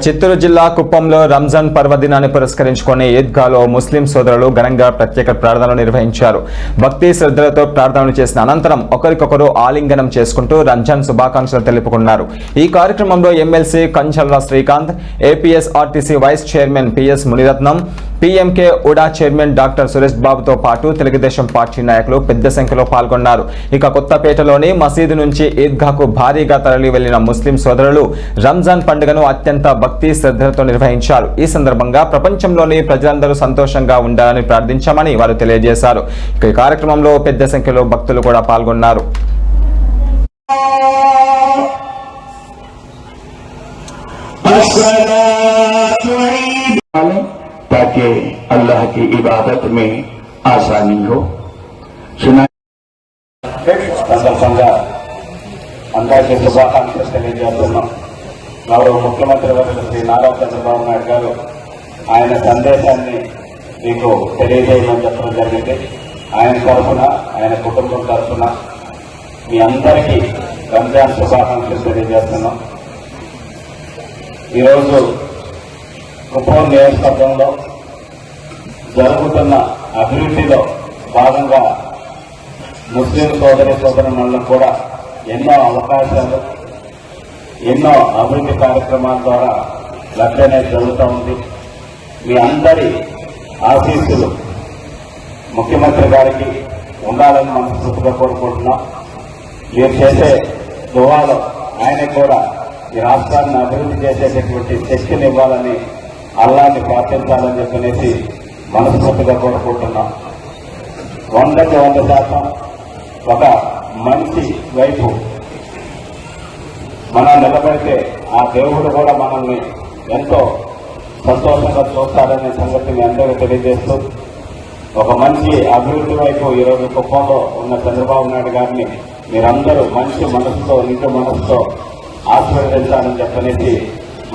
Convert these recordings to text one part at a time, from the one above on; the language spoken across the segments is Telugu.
చిత్తూరు జిల్లా కుప్పంలో రంజాన్ పర్వదినాన్ని పురస్కరించుకుని ఈద్గాలో ముస్లిం సోదరులు ఘనంగా ప్రత్యేక ప్రార్థనలు నిర్వహించారు. భక్తి శ్రద్ధలతో ప్రార్థనలు చేసిన అనంతరం ఒకరికొకరు ఆలింగనం చేసుకుంటూ రంజాన్ శుభాకాంక్షలు తెలుపుకున్నారు. ఈ కార్యక్రమంలో MLC Kancharla Srikanth, APSRTC vice chairman PS Muniratnam, PMK UDA chairman doctor Suresh బాబుతో పాటు తెలుగుదేశం పార్టీ నాయకులు పెద్ద సంఖ్యలో పాల్గొన్నారు. ఇక కొత్తపేటలోని మసీదు నుంచి ఈద్గాకు భారీగా తరలి వెళ్లిన ముస్లిం సోదరులు రంజాన్ పండుగను అత్యంత భక్తి శ్రద్ధలతో నిర్వహించారు. ఈ సందర్భంగా ప్రపంచంలోని ప్రజలందరూ సంతోషంగా ఉండాలని ప్రార్థించామని వారు తెలియజేశారు. ఈ కార్యక్రమంలో పెద్ద సంఖ్యలో భక్తులు కూడా పాల్గొన్నారు. ताकि अल्लाह की इबादत में आसानी हो। సందర్భంగా అందరికీ శుభాకాంక్షలు తెలియజేస్తున్నాం. గౌరవ ముఖ్యమంత్రి వర్యులు శ్రీ నారా చంద్రబాబు నాయుడు గారు ఆయన సందేశాన్ని మీకు తెలియజేయమని చెప్పడం జరిగింది. ఆయన తరఫున, ఆయన కుటుంబం తరఫున మీ అందరికీ రంజాన్ శుభాకాంక్షలు తెలియజేస్తున్నాం. ఈరోజు కుప్పం నియోజకవర్గంలో జరుగుతున్న అభివృద్ధిలో భాగంగా ముస్లిం సోదరులకు కూడా ఎన్నో అవకాశాలు, ఎన్నో అభివృద్ధి కార్యక్రమాల ద్వారా లబ్ధి అనేది జరుగుతూ ఉంది. మీ అందరి ఆశీస్సులు ముఖ్యమంత్రి గారికి ఉండాలని మనస్ఫూర్తిగా కోరుకుంటున్నాం. మీరు చేసే దువాలో ఆయనకు కూడా ఈ రాష్ట్రాన్ని అభివృద్ధి చేసేటటువంటి శక్తిని ఇవ్వాలని, అల్లాన్ని ప్రార్థించాలని చెప్పనేసి మనస్ఫూర్తిగా కోరుకుంటున్నాం. 100కి 100% ఒక మంచి వైపు మనం నిలబడితే ఆ దేవుడు కూడా మనల్ని ఎంతో సంతోషంగా చూస్తాడనే సంగతి మీ అందరికీ తెలియజేస్తూ, ఒక మంచి అభివృద్ధి వైపు ఈరోజు కుప్పంలో ఉన్న చంద్రబాబు నాయుడు గారిని మీరందరూ మంచి మనసుతో, నిజ మనసుతో ఆశీర్వదించాలని చెప్పనేసి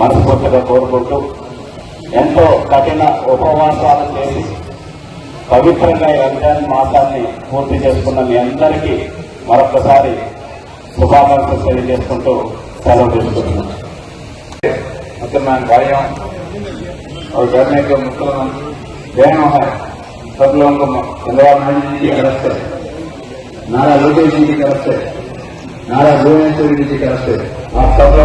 మనస్ఫూర్తిగా కోరుకుంటూ, ఎంతో కఠిన ఉపవాసాలు చేసి పవిత్రంగా రంజాన్ మాసాన్ని పూర్తి చేసుకున్న మీ అందరికీ మరొకసారి శుభాకాంక్షలు తెలియజేసుకుంటూ సెలవు తీసుకుంటున్నాం. और करने के मुसलमान बहनों है, सब लोगों को चंद्रबाबू जी की तरफ से, नारा लोकेश जी की तरफ से, नारा भुवनेश्वरी जी की तरफ से आप सब लोग